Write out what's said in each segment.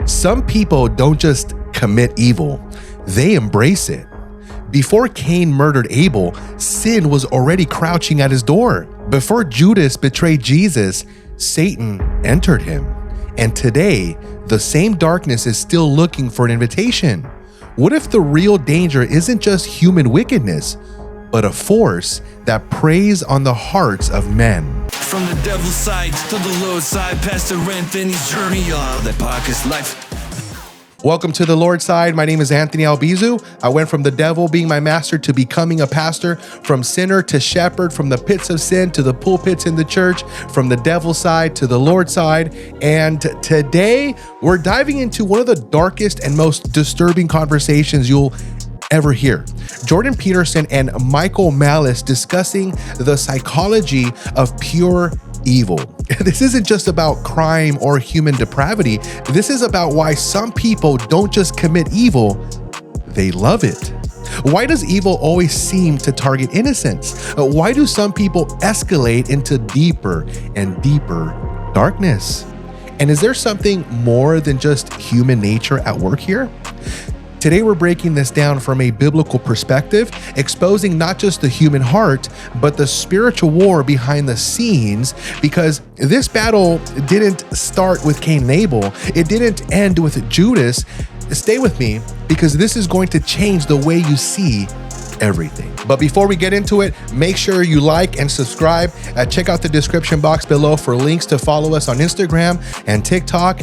Some people don't just commit evil, they embrace it. Before Cain murdered Abel, sin was already crouching at his door. Before Judas betrayed Jesus, Satan entered him. And today, the same darkness is still looking for an invitation. What if the real danger isn't just human wickedness, but a force that preys on the hearts of men? From the devil's side to the Lordside, Pastor Anthony's journey, that pocket's life. Welcome to the Lordside. My name is Anthony Albizu. I went from the devil being my master to becoming a pastor, from sinner to shepherd, from the pits of sin to the pulpits in the church, from the devil's side to the Lord's side. And today we're diving into one of the darkest and most disturbing conversations you'll ever hear. Jordan Peterson and Michael Malice discussing the psychology of pure evil. This isn't just about crime or human depravity. This is about why some people don't just commit evil, they love it. Why does evil always seem to target innocence? Why do some people escalate into deeper and deeper darkness? And is there something more than just human nature at work here? Today, we're breaking this down from a biblical perspective, exposing not just the human heart, but the spiritual war behind the scenes, because this battle didn't start with Cain and Abel. It didn't end with Judas. Stay with me, because this is going to change the way you see everything. But before we get into it, make sure you like and subscribe. Check out the description box below for links to follow us on Instagram and TikTok.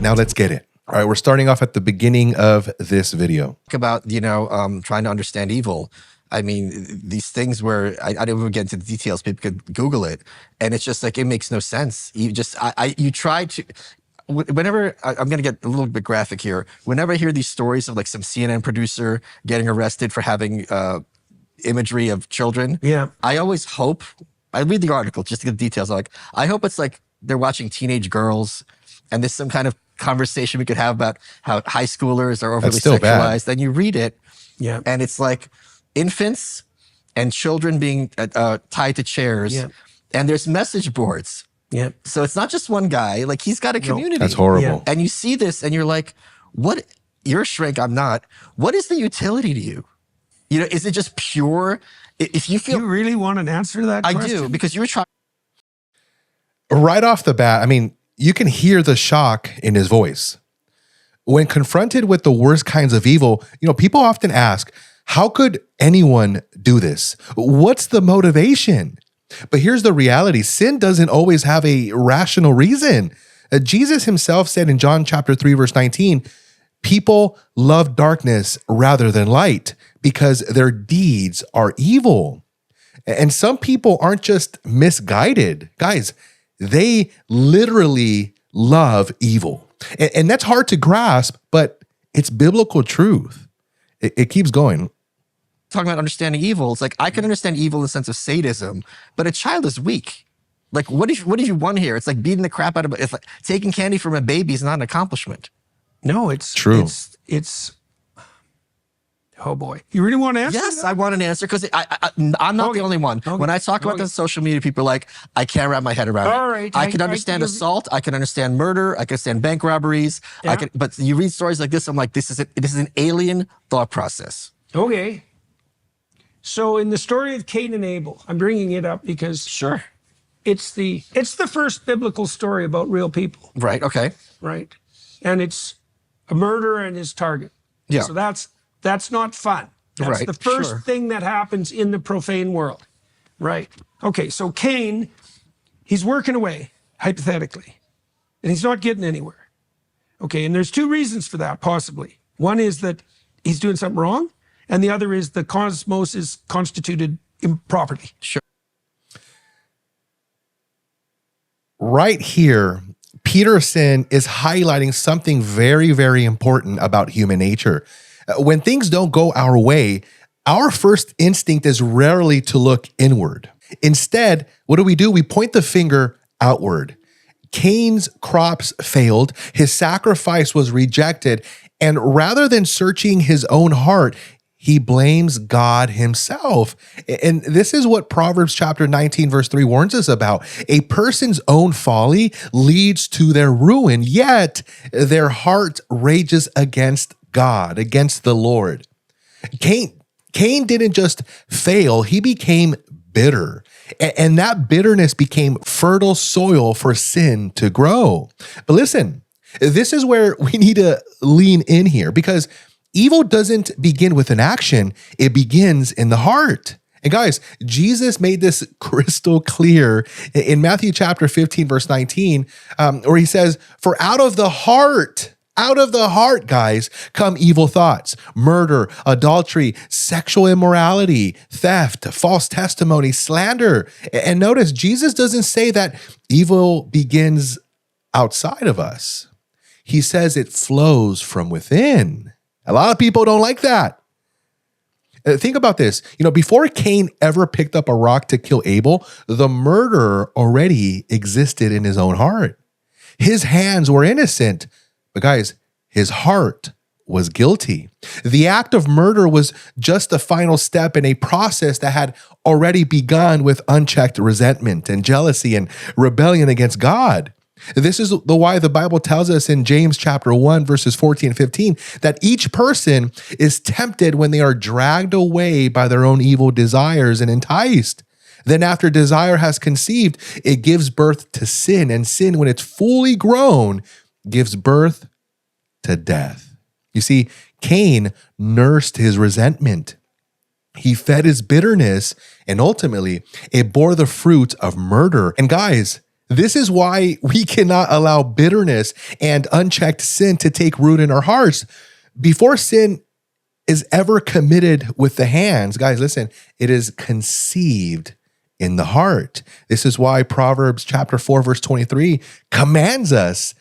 Now let's get it. All right, we're starting off at the beginning of this video. About, trying to understand evil. I mean, these things where I don't even get into the details, people could Google it, and it's just like, it makes no sense. You try to, whenever, I'm gonna get a little bit graphic here, whenever I hear these stories of like some CNN producer getting arrested for having imagery of children, I always hope, I read the article just to get the details, I hope it's like they're watching teenage girls and there's some kind of conversation we could have about how high schoolers are overly sexualized. Then you read it, and it's like infants and children being tied to chairs, and there's message boards. So it's not just one guy; like he's got a community. That's horrible. And you see this, and you're like, "What? You're a shrink. I'm not. What is the utility to you? Is it just pure? If you feel you really want an answer to that question? I do, because you were trying right off the bat. I mean, you can hear the shock in his voice. When confronted with the worst kinds of evil, people often ask, how could anyone do this? What's the motivation? But here's the reality. Sin doesn't always have a rational reason. Jesus himself said in John chapter 3, verse 19, people love darkness rather than light because their deeds are evil. And some people aren't just misguided. Guys, they literally love evil. And that's hard to grasp, but it's biblical truth. It keeps going. talking about understanding evil. It's like, I can understand evil in the sense of sadism, but a child is weak. Like, what did you want here? It's like beating the crap out of, if taking candy from a baby is not an accomplishment. No, it's true. It's oh boy. You really want to answer? Yes, I want an answer because I'm not the only one. Okay. When I talk about this on social media, people are like, I can't wrap my head around it. All right. I can understand assault. I can understand murder. I can understand bank robberies. Yeah. But you read stories like this, I'm like, this is an alien thought process. Okay. So in the story of Cain and Abel, I'm bringing it up because Sure. it's the first biblical story about real people, Right. Okay. right? And it's a murderer and his target. Yeah. So that's not fun. That's Right, the first sure. thing that happens in the profane world, right? Okay, so Cain, he's working away, hypothetically, and he's not getting anywhere. Okay, and there's two reasons for that, possibly. One is that he's doing something wrong, and the other is the cosmos is constituted improperly. Sure. Right here, Peterson is highlighting something very, very important about human nature. When things don't go our way, our first instinct is rarely to look inward. Instead, what do? We point the finger outward. Cain's crops failed, his sacrifice was rejected, and rather than searching his own heart, he blames God himself. And this is what Proverbs chapter 19, verse 3 warns us about. A person's own folly leads to their ruin, yet their heart rages against God, against the Lord. Cain didn't just fail, he became bitter. And that bitterness became fertile soil for sin to grow. But listen, this is where we need to lean in here, because evil doesn't begin with an action, it begins in the heart. And guys, Jesus made this crystal clear in Matthew chapter 15, verse 19, where he says, "For out of the heart, guys, come evil thoughts, murder, adultery, sexual immorality, theft, false testimony, slander." And notice, Jesus doesn't say that evil begins outside of us. He says it flows from within. A lot of people don't like that. Think about this. Before Cain ever picked up a rock to kill Abel, the murderer already existed in his own heart. His hands were innocent, but guys, his heart was guilty. The act of murder was just the final step in a process that had already begun with unchecked resentment and jealousy and rebellion against God. This is why the Bible tells us in James chapter 1, verses 14 and 15, that each person is tempted when they are dragged away by their own evil desires and enticed. Then after desire has conceived, it gives birth to sin, and sin, when it's fully grown, gives birth to death. You see, Cain nursed his resentment. He fed his bitterness, and ultimately, it bore the fruit of murder. And guys, this is why we cannot allow bitterness and unchecked sin to take root in our hearts. Before sin is ever committed with the hands, guys, listen, it is conceived in the heart. This is why Proverbs chapter 4, verse 23 commands us,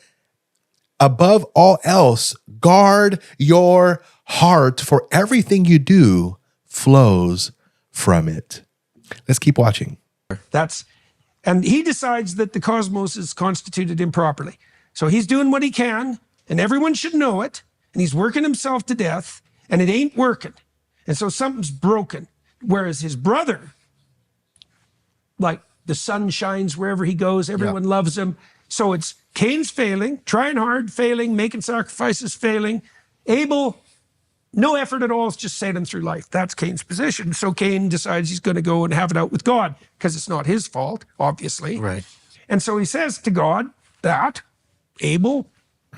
above all else, guard your heart, for everything you do flows from it. Let's keep watching. And he decides that the cosmos is constituted improperly. So he's doing what he can, and everyone should know it, and he's working himself to death, and it ain't working. And so something's broken. Whereas his brother, like the sun shines wherever he goes, everyone loves him. So it's Cain's failing, trying hard, failing, making sacrifices, failing. Abel, no effort at all, it's just sailing through life. That's Cain's position. So Cain decides he's going to go and have it out with God, because it's not his fault, obviously. Right. And so he says to God that Abel,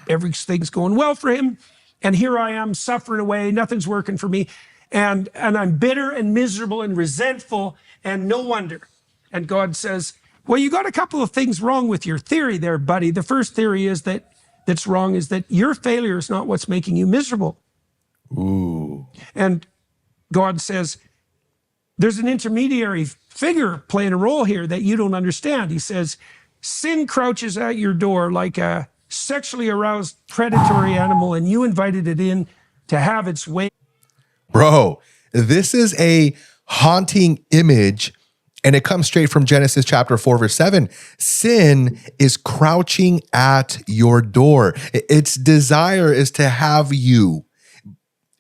everything's going well for him, and here I am suffering away, nothing's working for me, and I'm bitter and miserable and resentful, and no wonder. And God says, well, you got a couple of things wrong with your theory there, buddy. The first theory is that's wrong is that your failure is not what's making you miserable. Ooh. And God says, there's an intermediary figure playing a role here that you don't understand. He says, sin crouches at your door like a sexually aroused predatory animal, and you invited it in to have its way. Bro, this is a haunting image, and it comes straight from Genesis chapter 4, verse 7. Sin is crouching at your door. Its desire is to have you.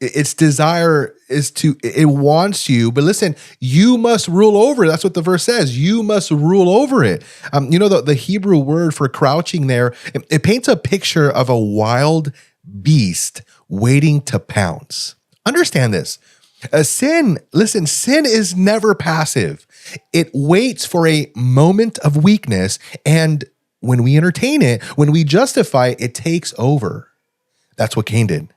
Its desire is it wants you, but listen, you must rule over it. That's what the verse says. You must rule over it. The Hebrew word for crouching there, it paints a picture of a wild beast waiting to pounce. Understand this. Sin is never passive. It waits for a moment of weakness, and when we entertain it, when we justify it, it takes over. That's what Cain did.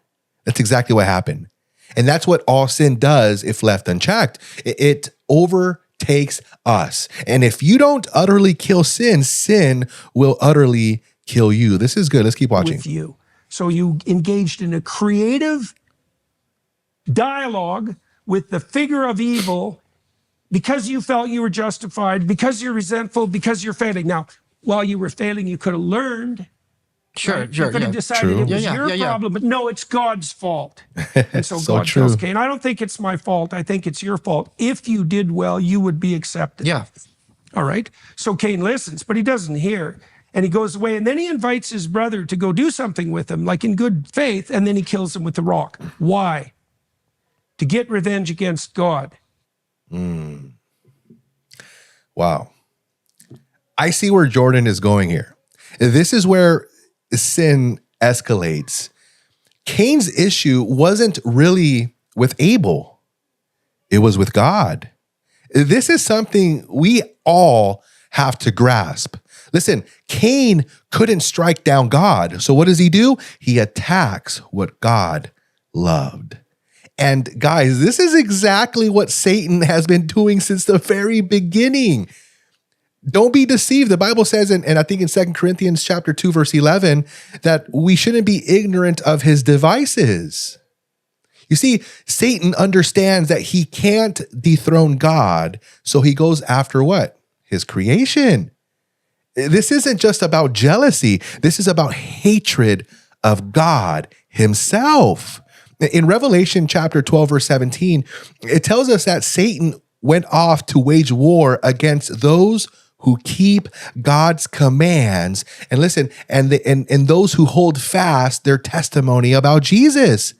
That's exactly what happened. And that's what all sin does if left unchecked. It overtakes us. And if you don't utterly kill sin, sin will utterly kill you. This is good. Let's keep watching. With you. So you engaged in a creative dialogue with the figure of evil because you felt you were justified, because you're resentful, because you're failing. Now, while you were failing, you could have learned. Sure. You could have decided it was your problem, but no, it's God's fault. And so God tells Cain, I don't think it's my fault. I think it's your fault. If you did well, you would be accepted. Yeah. All right. So Cain listens, but he doesn't hear. And he goes away. And then he invites his brother to go do something with him, like in good faith. And then he kills him with the rock. Why? to get revenge against God. Wow. I see where Jordan is going here. This is where sin escalates. Cain's issue wasn't really with Abel. It was with God. This is something we all have to grasp. Listen, Cain couldn't strike down God. So what does he do? He attacks what God loved. And guys, this is exactly what Satan has been doing since the very beginning. Don't be deceived. The Bible says, and I think in 2 Corinthians chapter 2, verse 11, that we shouldn't be ignorant of his devices. You see, Satan understands that he can't dethrone God, so he goes after what? His creation. This isn't just about jealousy. This is about hatred of God himself. In Revelation chapter 12, verse 17, it tells us that Satan went off to wage war against those who keep God's commands, and listen, and those who hold fast their testimony about Jesus.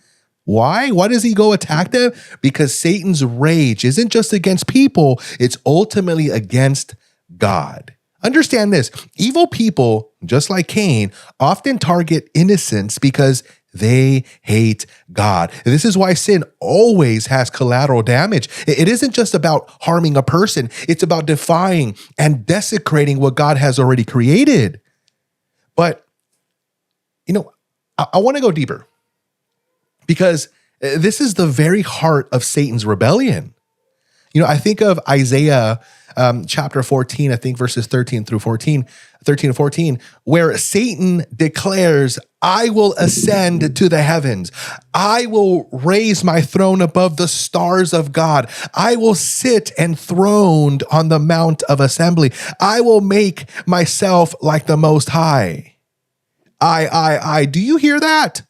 Why? Why does he go attack them? Because Satan's rage isn't just against people, it's ultimately against God. Understand this, evil people, just like Cain, often target innocents because they hate God. And this is why sin always has collateral damage. It isn't just about harming a person. It's about defying and desecrating what God has already created. But, I want to go deeper because this is the very heart of Satan's rebellion. I think of Isaiah chapter 14, I think verses 13 and 14, where Satan declares, I will ascend to the heavens. I will raise my throne above the stars of God. I will sit enthroned on the mount of assembly. I will make myself like the Most High. I. Do you hear that?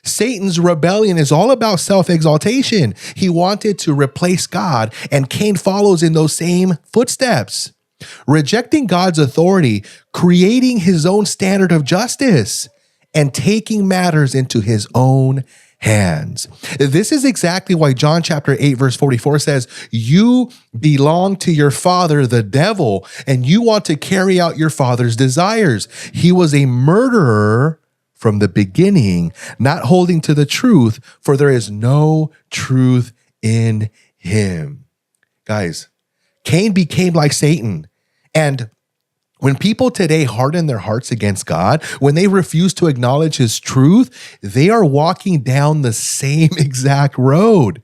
Satan's rebellion is all about self-exaltation. He wanted to replace God, and Cain follows in those same footsteps, rejecting God's authority, creating his own standard of justice, and taking matters into his own hands. This is exactly why John chapter 8, verse 44 says, you belong to your father, the devil, and you want to carry out your father's desires. He was a murderer from the beginning, not holding to the truth, for there is no truth in him. Guys, Cain became like Satan. And when people today harden their hearts against God, when they refuse to acknowledge his truth, they are walking down the same exact road.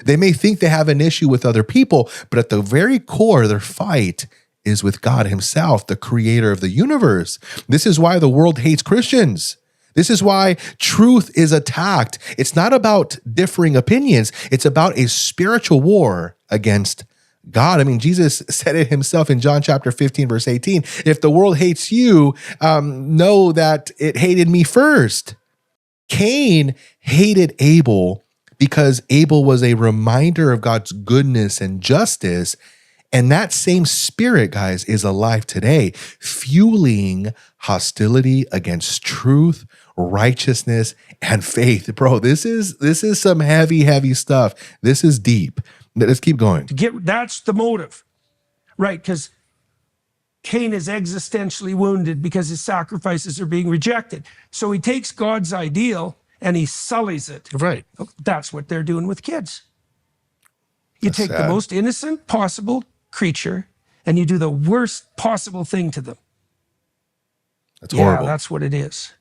They may think they have an issue with other people, but at the very core, their fight is with God himself, the creator of the universe. This is why the world hates Christians. This is why truth is attacked. It's not about differing opinions. It's about a spiritual war against God. I mean, Jesus said it himself in John chapter 15, verse 18. If the world hates you, know that it hated me first. Cain hated Abel because Abel was a reminder of God's goodness and justice. And that same spirit, guys, is alive today, fueling hostility against truth, righteousness, and faith. Bro, this is some heavy, heavy stuff. This is deep. Let's keep going. That's the motive, right? Because Cain is existentially wounded because his sacrifices are being rejected. So he takes God's ideal and he sullies it. Right. That's what they're doing with kids. You That's take sad. the most innocent possible creature and you do the worst possible thing to them. That's horrible. Yeah, that's what it is.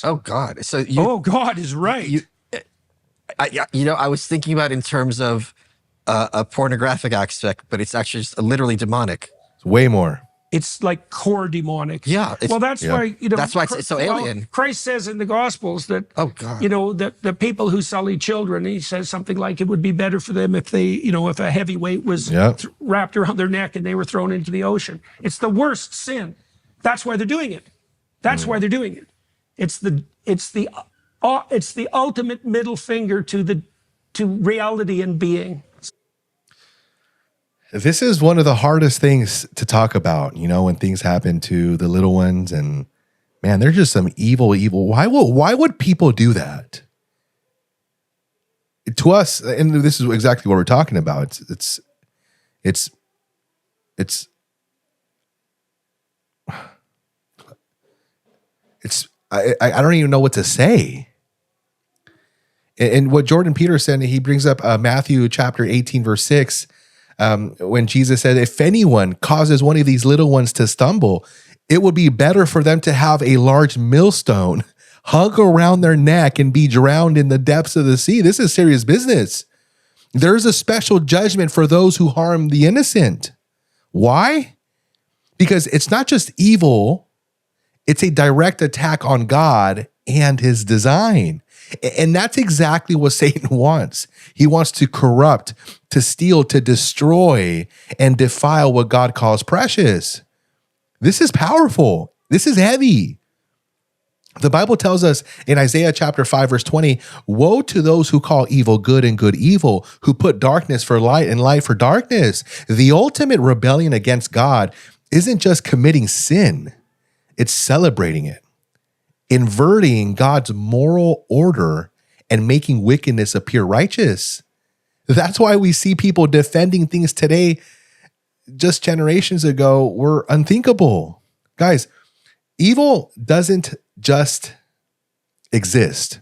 Oh God. So God is right. I was thinking about it in terms of a pornographic aspect, but it's actually just literally demonic. It's way more. It's like core demonic. Yeah. That's why, that's why it's so alien. Christ says in the Gospels that, Oh God. that the people who sully children, he says something like it would be better for them if they, if a heavy weight was wrapped around their neck and they were thrown into the ocean. It's the worst sin. That's why they're doing it. That's why they're doing it. It's the ultimate middle finger to reality and being. This is one of the hardest things to talk about, when things happen to the little ones, and man, they're just some evil. Why would people do that? to us, and this is exactly what we're talking about. It's I don't even know what to say. And what Jordan Peterson, he brings up Matthew chapter 18, verse 6, when Jesus said, if anyone causes one of these little ones to stumble, it would be better for them to have a large millstone hung around their neck and be drowned in the depths of the sea. This is serious business. There's a special judgment for those who harm the innocent. Why? Because it's not just evil, it's a direct attack on God and his design. And that's exactly what Satan wants. He wants to corrupt, to steal, to destroy, and defile what God calls precious. This is powerful. This is heavy. The Bible tells us in Isaiah chapter 5, verse 20, woe to those who call evil good and good evil, who put darkness for light and light for darkness. The ultimate rebellion against God isn't just committing sin, it's celebrating it, inverting God's moral order and making wickedness appear righteous. That's why we see people defending things today just generations ago were unthinkable. Guys, evil doesn't just exist.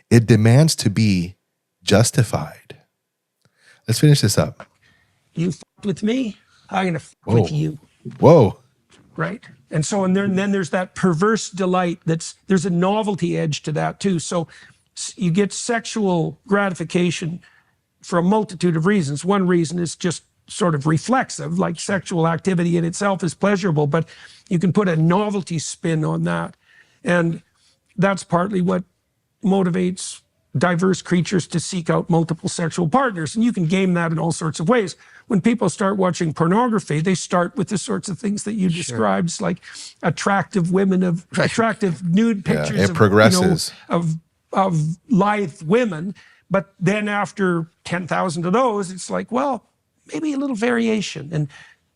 It demands to be justified. Let's finish this up. You fucked with me, I'm going to fuck with you. Whoa. Right? And so, and then there's that perverse delight there's a novelty edge to that too. So you get sexual gratification for a multitude of reasons. One reason is just sort of reflexive, like sexual activity in itself is pleasurable, but you can put a novelty spin on that. And that's partly what motivates diverse creatures to seek out multiple sexual partners. And you can game that in all sorts of ways. When people start watching pornography, they start with the sorts of things that you described, like attractive women attractive nude pictures. It progresses. Of lithe women. But then after 10,000 of those, it's like, well, maybe a little variation. And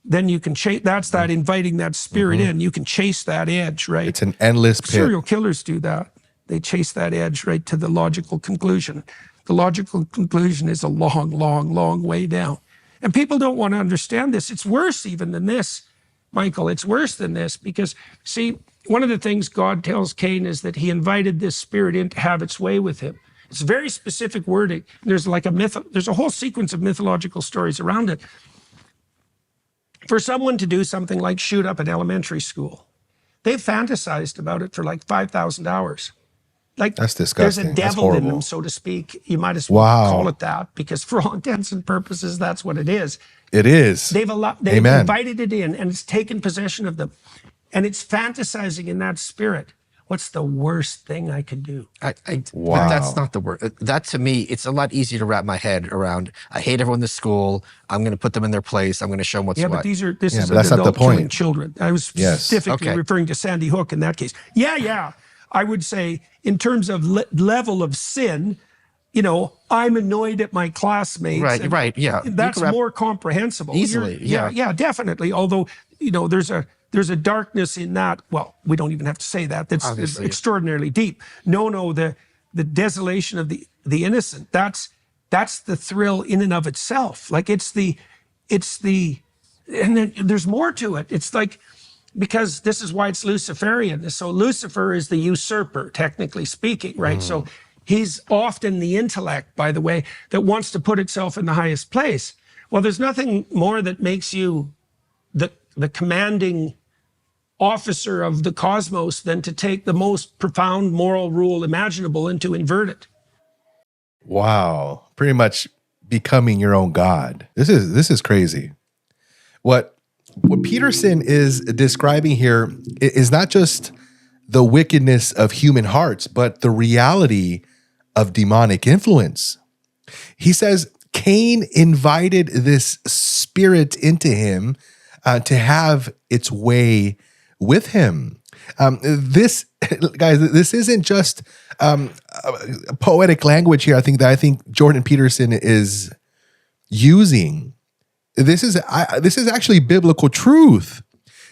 then you can chase, that's that inviting that spirit in. You can chase that edge, right? It's an endless pit. Serial killers do that. They chase that edge right to the logical conclusion. The logical conclusion is a long, long, long way down. And people don't want to understand this. It's worse even than this, Michael. It's worse than this because, see, one of the things God tells Cain is that he invited this spirit in to have its way with him. It's very specific wording. There's like there's a whole sequence of mythological stories around it. For someone to do something like shoot up an elementary school, they've fantasized about it for like 5,000 hours. Like, that's disgusting. There's a devil in them, so to speak. You might as well call it that, because for all intents and purposes, that's what it is. It is. They've invited it in, and it's taken possession of them. And it's fantasizing in that spirit. What's the worst thing I could do? But that's not the word. That, to me, it's a lot easier to wrap my head around. I hate everyone in the school. I'm going to put them in their place. I'm going to show them what's what. Yeah, but this is that's an not the adult killing point. children. I was specifically referring to Sandy Hook in that case. Yeah. I would say in terms of level of sin, I'm annoyed at my classmates. Right, yeah. That's more comprehensible. Easily, yeah, definitely. Although, there's a darkness in that. Well, we don't even have to say that. It's extraordinarily deep. No, the desolation of the innocent. That's the thrill in and of itself. Like and then there's more to it. It's like, because this is why it's Luciferian. So Lucifer is the usurper, technically speaking, right? So he's often the intellect, by the way, that wants to put itself in the highest place. Well, there's nothing more that makes you the commanding officer of the cosmos than to take the most profound moral rule imaginable and to invert it. Wow. Pretty much becoming your own God. This is crazy. What Peterson is describing here is not just the wickedness of human hearts, but the reality of demonic influence. He says Cain invited this spirit into him to have its way with him. This isn't just poetic language here. I think Jordan Peterson is using. This is actually biblical truth.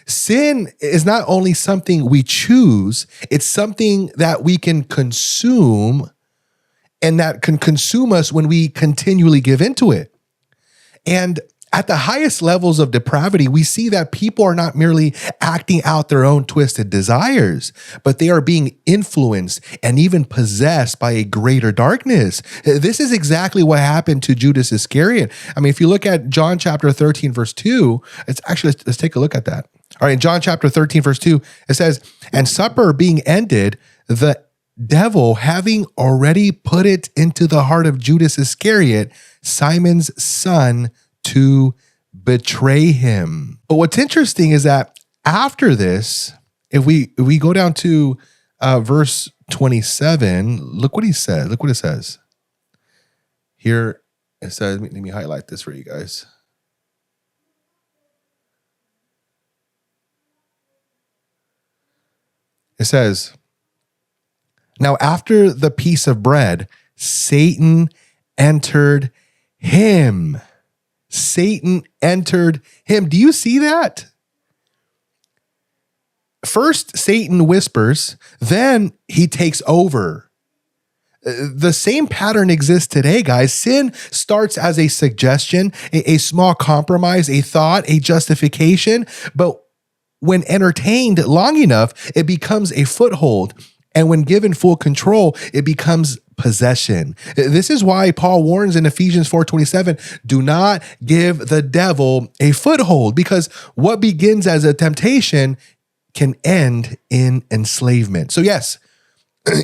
Sin is not only something we choose, it's something that we can consume and that can consume us when we continually give into it. And at the highest levels of depravity, we see that people are not merely acting out their own twisted desires, but they are being influenced and even possessed by a greater darkness. This is exactly what happened to Judas Iscariot. I mean, if you look at John chapter 13, verse 2, it's actually, let's take a look at that. All right, in John chapter 13, verse 2, it says, "And supper being ended, the devil, having already put it into the heart of Judas Iscariot, Simon's son, to betray him." But what's interesting is that after this, if we go down to verse 27, look what he said. Look what it says. Here it says, let me highlight this for you guys. It says, "Now after the piece of bread, Satan entered him." Satan entered him. Do you see that? First, Satan whispers, then he takes over. The same pattern exists today, guys. Sin starts as a suggestion, a small compromise, a thought, a justification, but when entertained long enough, it becomes a foothold. And when given full control, it becomes possession. This is why Paul warns in Ephesians 4:27, do not give the devil a foothold, because what begins as a temptation can end in enslavement. So yes,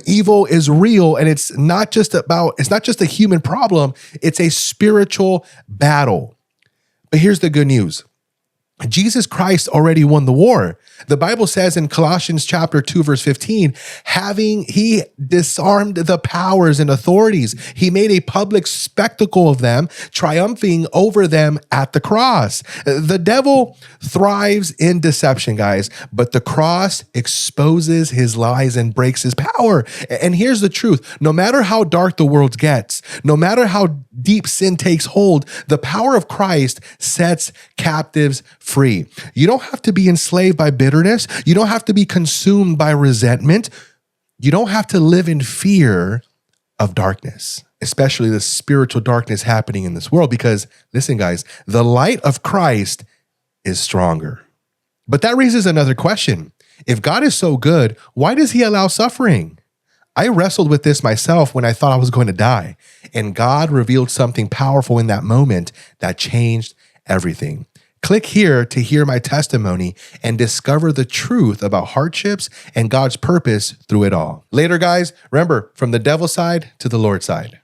evil is real, and it's not just a human problem, it's a spiritual battle. But here's the good news. Jesus Christ already won the war. The Bible says in Colossians chapter 2, verse 15, he disarmed the powers and authorities. He made a public spectacle of them, triumphing over them at the cross. The devil thrives in deception, guys, but the cross exposes his lies and breaks his power. And here's the truth. No matter how dark the world gets, no matter how deep sin takes hold, the power of Christ sets captives free. You don't have to be enslaved by bitterness. You don't have to be consumed by resentment. You don't have to live in fear of darkness, especially the spiritual darkness happening in this world, because listen, guys, the light of Christ is stronger. But that raises another question. If God is so good, why does he allow suffering? I wrestled with this myself when I thought I was going to die, and God revealed something powerful in that moment that changed everything. Click here to hear my testimony and discover the truth about hardships and God's purpose through it all. Later, guys, remember, from the devil's side to the Lord's side.